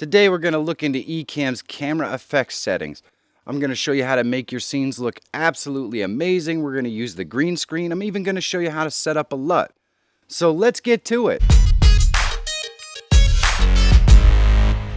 Today we're going to look into Ecamm's camera effects settings. I'm going to show you how to make your scenes look absolutely amazing. We're going to use the green screen. I'm even going to show you how to set up a LUT. So let's get to it.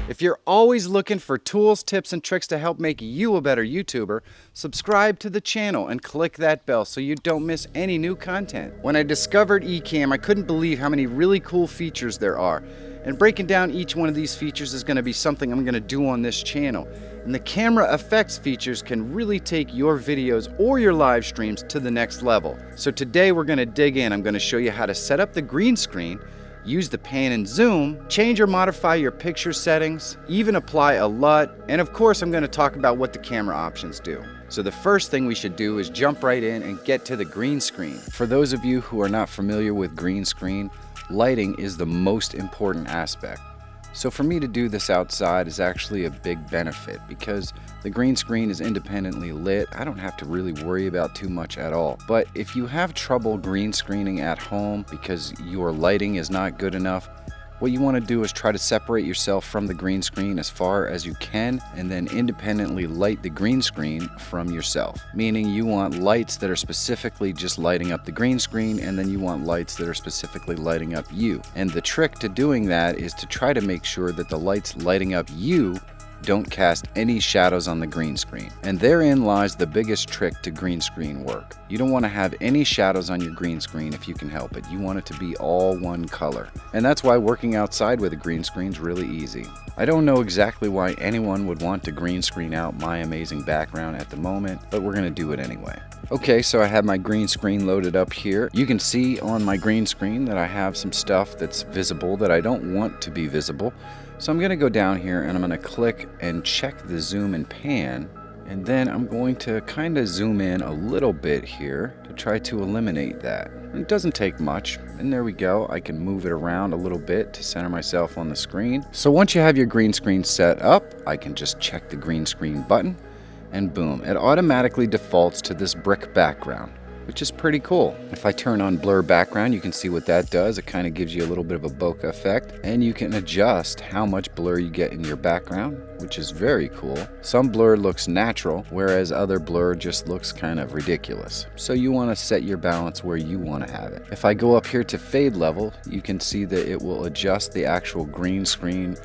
If you're always looking for tools, tips, and tricks to help make you a better YouTuber, subscribe to the channel and click that bell so you don't miss any new content. When I discovered Ecamm, I couldn't believe how many really cool features there are. And breaking down each one of these features is going to be something I'm going to do on this channel. And the camera effects features can really take your videos or your live streams to the next level. So today we're going to dig in. I'm going to show you how to set up the green screen, use the pan and zoom, change or modify your picture settings, even apply a LUT, and of course I'm going to talk about what the camera options do. So the first thing we should do is jump right in and get to the green screen. For those of you who are not familiar with green screen, lighting is the most important aspect. So for me to do this outside is actually a big benefit because the green screen is independently lit. I don't have to really worry about too much at all. But if you have trouble green screening at home because your lighting is not good enough, what you want to do is try to separate yourself from the green screen as far as you can and then independently light the green screen from yourself. Meaning you want lights that are specifically just lighting up the green screen, and then you want lights that are specifically lighting up you. And the trick to doing that is to try to make sure that the lights lighting up you don't cast any shadows on the green screen. And therein lies the biggest trick to green screen work. You don't want to have any shadows on your green screen if you can help it. You want it to be all one color. And that's why working outside with a green screen is really easy. I don't know exactly why anyone would want to green screen out my amazing background at the moment, but we're going to do it anyway. Okay, so I have my green screen loaded up here. You can see on my green screen that I have some stuff that's visible that I don't want to be visible. So I'm going to go down here and I'm going to click and check the zoom and pan, and then I'm going to kind of zoom in a little bit here to try to eliminate that. It doesn't take much, and there we go. I can move it around a little bit to center myself on the screen. So once you have your green screen set up, I can just check the green screen button, and boom, it automatically defaults to this brick background, which is pretty cool. If I turn on blur background, you can see what that does. It kind of gives you a little bit of a bokeh effect, and you can adjust how much blur you get in your background, which is very cool. Some blur looks natural, whereas other blur just looks kind of ridiculous. So you want to set your balance where you want to have it. If I go up here to fade level, you can see that it will adjust the actual green screen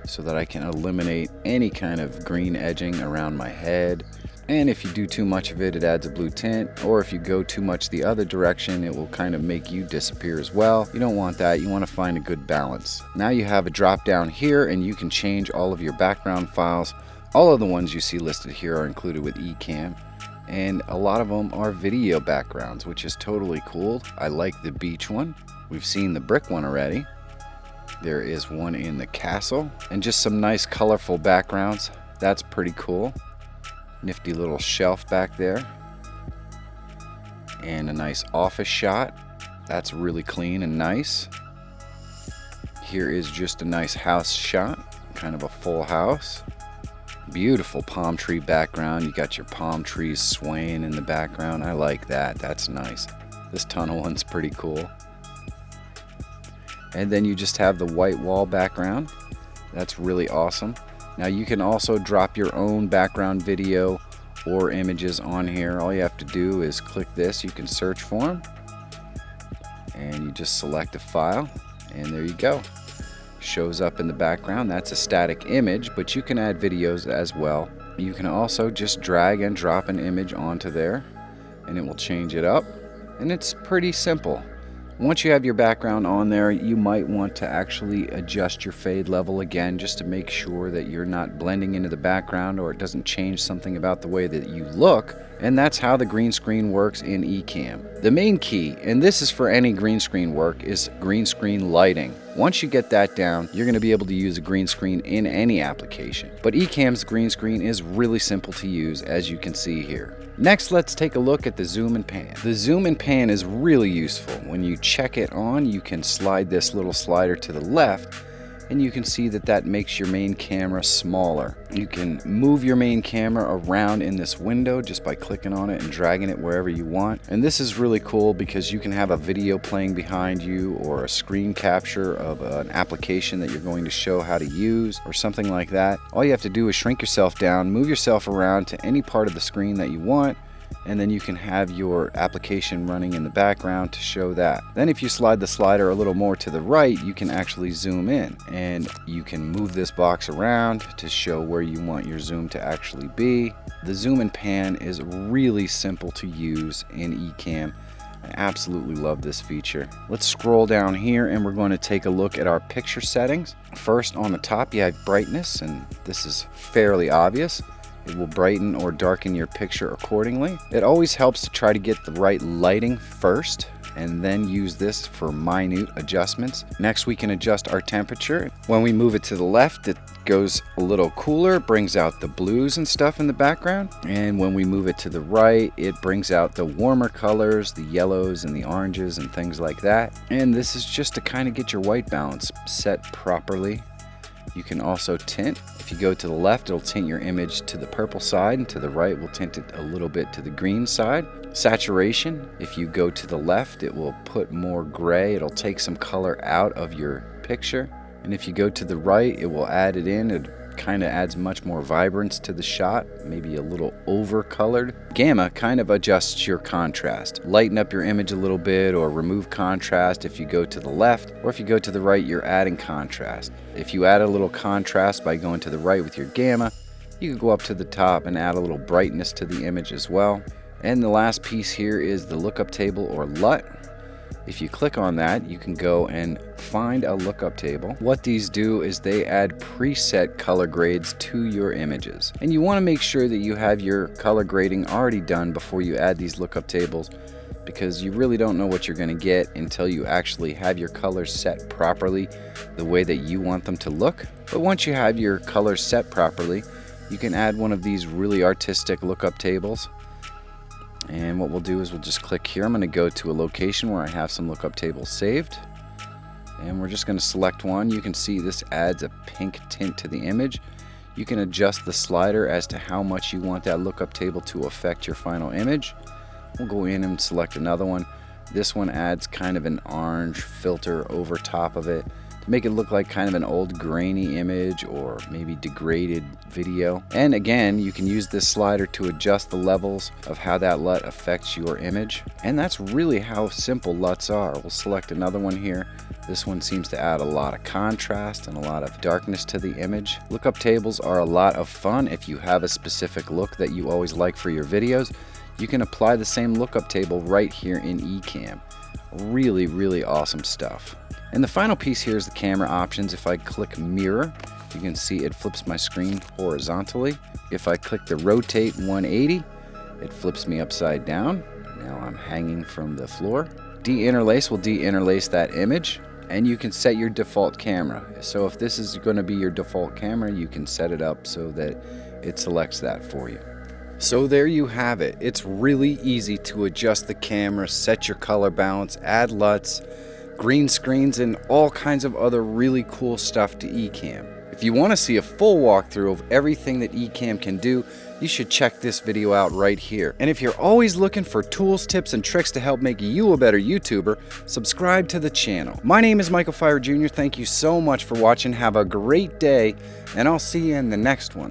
so that I can eliminate any kind of green edging around my head. And if you do too much of it, it adds a blue tint, or if you go too much the other direction, it will kind of make you disappear as well. You don't want that. You want to find a good balance. Now you have a drop down here and you can change all of your background files. All of the ones you see listed here are included with Ecamm, and a lot of them are video backgrounds, which is totally cool. I like the beach one. We've seen the brick one already. There is one in the castle, and just some nice colorful backgrounds. That's pretty cool. Nifty little shelf back there, and a nice office shot. That's really clean and nice. Here is just a nice house shot, kind of a full house. Beautiful palm tree background. You got your palm trees swaying in the background. I like that. That's nice. This tunnel one's pretty cool. And then you just have the white wall background. That's really awesome. Now you can also drop your own background video or images on here. All you have to do is click this. You can search for them, and you just select a file, and there you go. Shows up in the background. That's a static image, but you can add videos as well. You can also just drag and drop an image onto there, and it will change it up, and it's pretty simple. Once you have your background on there, you might want to actually adjust your fade level again just to make sure that you're not blending into the background or it doesn't change something about the way that you look. And that's how the green screen works in Ecamm. The main key, and this is for any green screen work, is green screen lighting. Once you get that down, you're going to be able to use a green screen in any application. But Ecamm's green screen is really simple to use, as you can see here. Next, let's take a look at the zoom and pan. The zoom and pan is really useful. When you check it on, you can slide this little slider to the left, and you can see that that makes your main camera smaller. You can move your main camera around in this window just by clicking on it and dragging it wherever you want. And this is really cool because you can have a video playing behind you or a screen capture of an application that you're going to show how to use or something like that. All you have to do is shrink yourself down, move yourself around to any part of the screen that you want, and then you can have your application running in the background to show that. Then if you slide the slider a little more to the right, you can actually zoom in, and you can move this box around to show where you want your zoom to actually be. The zoom and pan is really simple to use in Ecamm. I absolutely love this feature. Let's scroll down here and we're going to take a look at our picture settings. First, on the top you have brightness, and this is fairly obvious. It will brighten or darken your picture accordingly. It always helps to try to get the right lighting first and then use this for minute adjustments. Next, we can adjust our temperature. When we move it to the left, it goes a little cooler, brings out the blues and stuff in the background. And when we move it to the right, it brings out the warmer colors, the yellows and the oranges and things like that. And this is just to kind of get your white balance set properly. You can also tint. If you go to the left, it'll tint your image to the purple side, and to the right, we'll tint it a little bit to the green side. Saturation, if you go to the left, it will put more gray. It'll take some color out of your picture. And if you go to the right, it will add it in. It kind of adds much more vibrance to the shot, maybe a little over colored. Gamma kind of adjusts your contrast. Lighten up your image a little bit or remove contrast if you go to the left, or if you go to the right, you're adding contrast. If you add a little contrast by going to the right with your gamma, you can go up to the top and add a little brightness to the image as well. And the last piece here is the lookup table or LUT. If you click on that, you can go and find a lookup table. What these do is they add preset color grades to your images. And you want to make sure that you have your color grading already done before you add these lookup tables, because you really don't know what you're going to get until you actually have your colors set properly the way that you want them to look. But once you have your colors set properly, you can add one of these really artistic lookup tables. And what we'll do is we'll just click here. I'm going to go to a location where I have some lookup tables saved, and we're just going to select one. You can see this adds a pink tint to the image. You can adjust the slider as to how much you want that lookup table to affect your final image. We'll go in and select another one. This one adds kind of an orange filter over top of it to make it look like kind of an old grainy image or maybe degraded video. And again, you can use this slider to adjust the levels of how that LUT affects your image. And that's really how simple LUTs are. We'll select another one here. This one seems to add a lot of contrast and a lot of darkness to the image. Lookup tables are a lot of fun. If you have a specific look that you always like for your videos, you can apply the same lookup table right here in Ecamm. Really, really awesome stuff. And the final piece here is the camera options. If I click mirror, you can see it flips my screen horizontally. If I click the rotate 180, it flips me upside down. Now I'm hanging from the floor. De-interlace will de-interlace that image, and you can set your default camera. So if this is going to be your default camera, you can set it up so that it selects that for you. So there you have it. It's really easy to adjust the camera, set your color balance, add LUTs, green screens, and all kinds of other really cool stuff to Ecamm. If you want to see a full walkthrough of everything that Ecamm can do, you should check this video out right here. And if you're always looking for tools, tips, and tricks to help make you a better YouTuber, subscribe to the channel. My name is Michael Fire Jr. Thank you so much for watching. Have a great day, and I'll see you in the next one.